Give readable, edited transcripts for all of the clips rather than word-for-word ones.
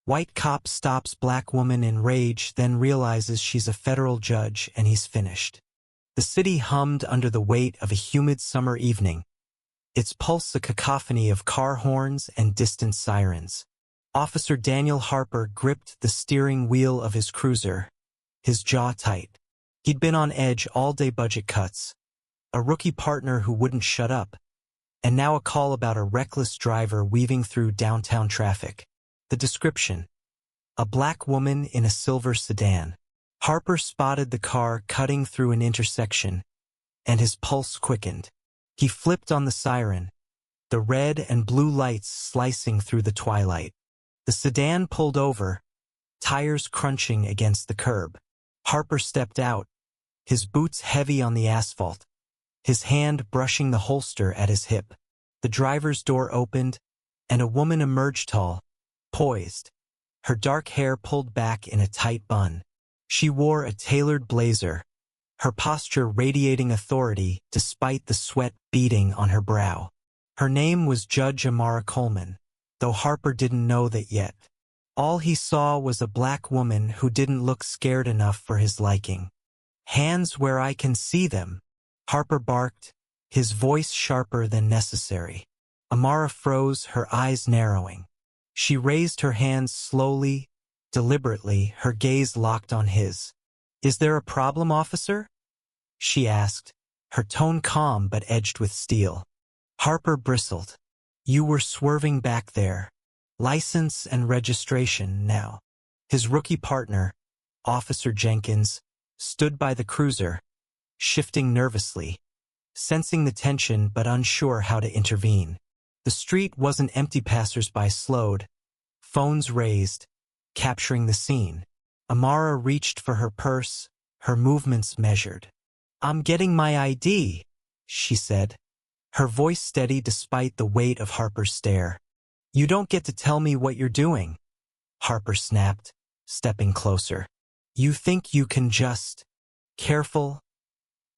White cop stops black woman in rage, then realizes she's a federal judge and he's finished. The city hummed under the weight of a humid summer evening, its pulse a cacophony of car horns and distant sirens. Officer Daniel Harper gripped the steering wheel of his cruiser, his jaw tight. He'd been on edge all day. Budget cuts, a rookie partner who wouldn't shut up, and now a call about a reckless driver weaving through downtown traffic. The description: a black woman in a silver sedan. Harper spotted the car cutting through an intersection, and his pulse quickened. He flipped on the siren, the red and blue lights slicing through the twilight. The sedan pulled over, tires crunching against the curb. Harper stepped out, his boots heavy on the asphalt, his hand brushing the holster at his hip. The driver's door opened, and a woman emerged, tall, poised, her dark hair pulled back in a tight bun. She wore a tailored blazer, her posture radiating authority despite the sweat beading on her brow. Her name was Judge Amara Coleman, though Harper didn't know that yet. All he saw was a black woman who didn't look scared enough for his liking. "Hands where I can see them," Harper barked, his voice sharper than necessary. Amara froze, her eyes narrowing. She raised her hands slowly, deliberately, her gaze locked on his. "Is there a problem, officer?" she asked, her tone calm but edged with steel. Harper bristled. "You were swerving back there. License and registration now." His rookie partner, Officer Jenkins, stood by the cruiser, shifting nervously, sensing the tension but unsure how to intervene. The street wasn't empty. Passers-by slowed, phones raised, capturing the scene. Amara reached for her purse, her movements measured. "I'm getting my ID," she said, her voice steady despite the weight of Harper's stare. "You don't get to tell me what you're doing," Harper snapped, stepping closer. "You think you can just—" "Careful,"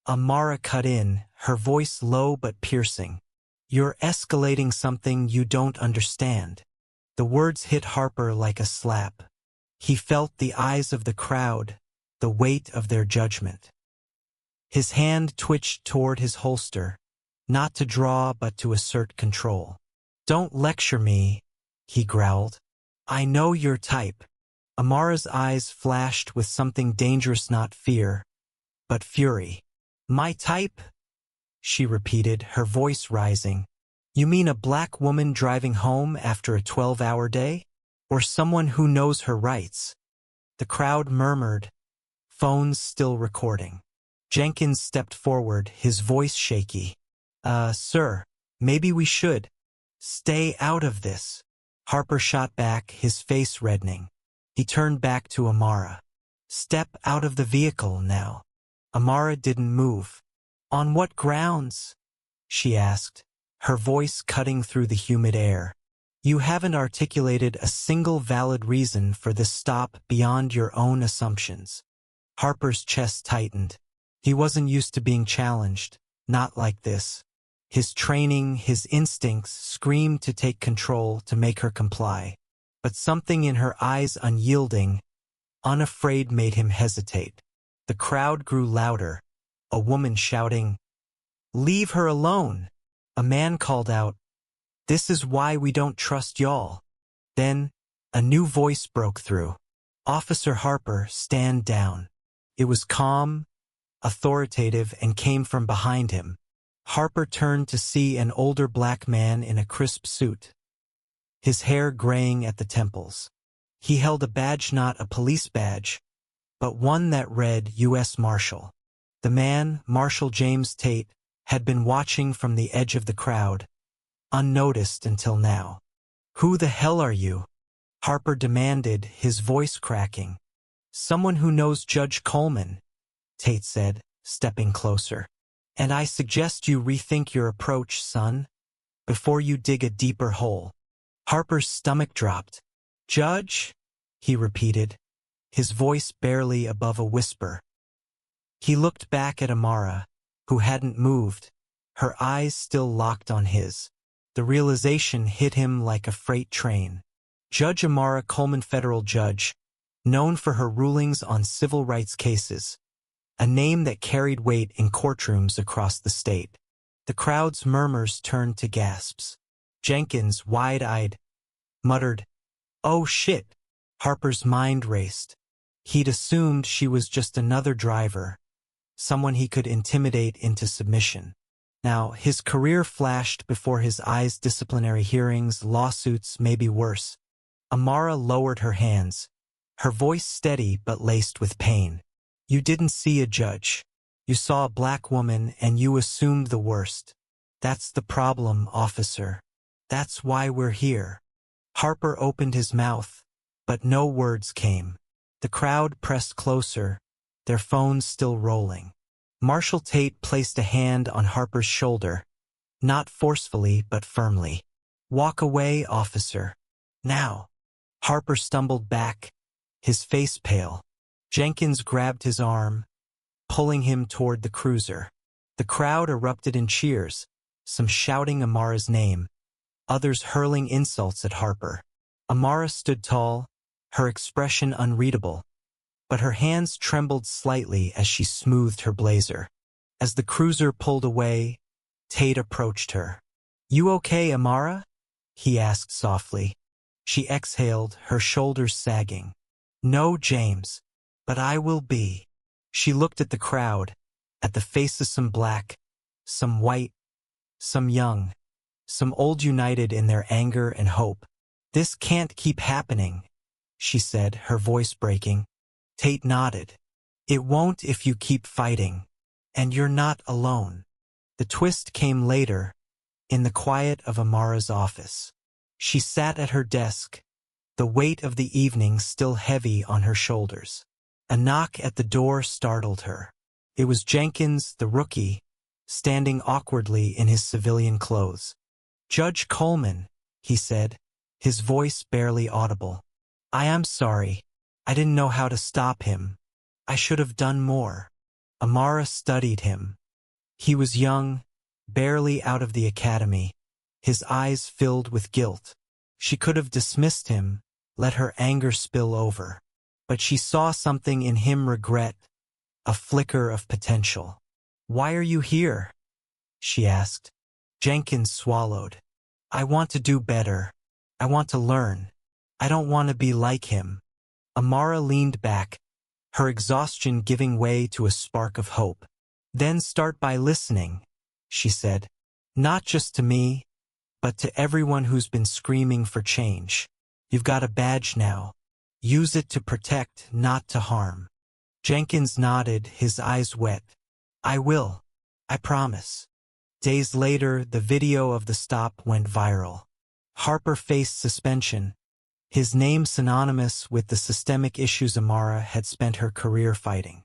Amara cut in, her voice low but piercing. "You're escalating something you don't understand." The words hit Harper like a slap. He felt the eyes of the crowd, the weight of their judgment. His hand twitched toward his holster, not to draw but to assert control. "Don't lecture me," he growled. "I know your type." Amara's eyes flashed with something dangerous, not fear, but fury. "My type?" she repeated, her voice rising. "You mean a black woman driving home after a 12-hour day? Or someone who knows her rights?" The crowd murmured, phones still recording. Jenkins stepped forward, his voice shaky. Sir, maybe we should stay out of this." Harper shot back, his face reddening. He turned back to Amara. "Step out of the vehicle now." Amara didn't move. "On what grounds?" she asked, her voice cutting through the humid air. "You haven't articulated a single valid reason for this stop beyond your own assumptions." Harper's chest tightened. He wasn't used to being challenged, not like this. His training, his instincts screamed to take control, to make her comply. But something in her eyes, unyielding, unafraid, made him hesitate. The crowd grew louder, a woman shouting, "Leave her alone!" A man called out, "This is why we don't trust y'all." Then, a new voice broke through. "Officer Harper, stand down." It was calm, authoritative, and came from behind him. Harper turned to see an older black man in a crisp suit, his hair graying at the temples. He held a badge, not a police badge, but one that read U.S. Marshal. The man, Marshal James Tate, had been watching from the edge of the crowd, unnoticed until now. "Who the hell are you?" Harper demanded, his voice cracking. "Someone who knows Judge Coleman," Tate said, stepping closer. "And I suggest you rethink your approach, son, before you dig a deeper hole." Harper's stomach dropped. "Judge?" he repeated, his voice barely above a whisper. He looked back at Amara, who hadn't moved, her eyes still locked on his. The realization hit him like a freight train. Judge Amara Coleman, federal judge, known for her rulings on civil rights cases, a name that carried weight in courtrooms across the state. The crowd's murmurs turned to gasps. Jenkins, wide-eyed, muttered, "Oh shit." Harper's mind raced. He'd assumed she was just another driver, someone he could intimidate into submission. Now, his career flashed before his eyes: disciplinary hearings, lawsuits, maybe worse. Amara lowered her hands, her voice steady but laced with pain. "You didn't see a judge. You saw a black woman and you assumed the worst. That's the problem, officer. That's why we're here." Harper opened his mouth, but no words came. The crowd pressed closer, their phones still rolling. Marshal Tate placed a hand on Harper's shoulder, not forcefully but firmly. "Walk away, officer. Now." Harper stumbled back, his face pale. Jenkins grabbed his arm, pulling him toward the cruiser. The crowd erupted in cheers, some shouting Amara's name, others hurling insults at Harper. Amara stood tall, her expression unreadable, but her hands trembled slightly as she smoothed her blazer. As the cruiser pulled away, Tate approached her. "You okay, Amara?" he asked softly. She exhaled, her shoulders sagging. "No, James, but I will be." She looked at the crowd, at the faces, some black, some white, some young, some old, united in their anger and hope. "This can't keep happening," she said, her voice breaking. Tate nodded. "It won't if you keep fighting. And you're not alone." The twist came later, in the quiet of Amara's office. She sat at her desk, the weight of the evening still heavy on her shoulders. A knock at the door startled her. It was Jenkins, the rookie, standing awkwardly in his civilian clothes. "Judge Coleman," he said, his voice barely audible. "I am sorry. I didn't know how to stop him. I should have done more." Amara studied him. He was young, barely out of the academy, his eyes filled with guilt. She could have dismissed him, let her anger spill over. But she saw something in him: regret, a flicker of potential. "Why are you here?" she asked. Jenkins swallowed. "I want to do better. I want to learn. I don't want to be like him." Amara leaned back, her exhaustion giving way to a spark of hope. "Then start by listening," she said. "Not just to me, but to everyone who's been screaming for change. You've got a badge now. Use it to protect, not to harm." Jenkins nodded, his eyes wet. "I will. I promise." Days later, the video of the stop went viral. Harper faced suspension, his name synonymous with the systemic issues Amara had spent her career fighting.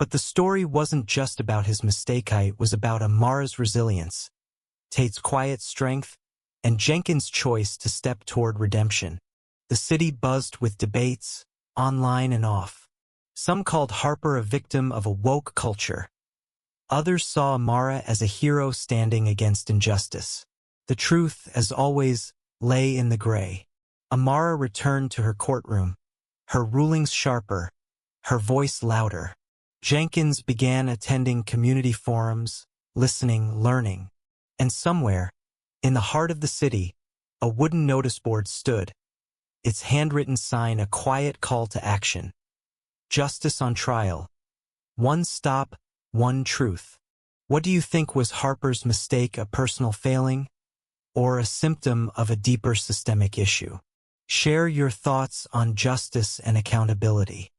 But the story wasn't just about his mistake, it was about Amara's resilience, Tate's quiet strength, and Jenkins' choice to step toward redemption. The city buzzed with debates, online and off. Some called Harper a victim of a woke culture. Others saw Amara as a hero standing against injustice. The truth, as always, lay in the gray. Amara returned to her courtroom, her rulings sharper, her voice louder. Jenkins began attending community forums, listening, learning. And somewhere, in the heart of the city, a wooden notice board stood, its handwritten sign a quiet call to action. Justice on trial. One stop, one truth. What do you think? Was Harper's mistake a personal failing, or a symptom of a deeper systemic issue? Share your thoughts on justice and accountability.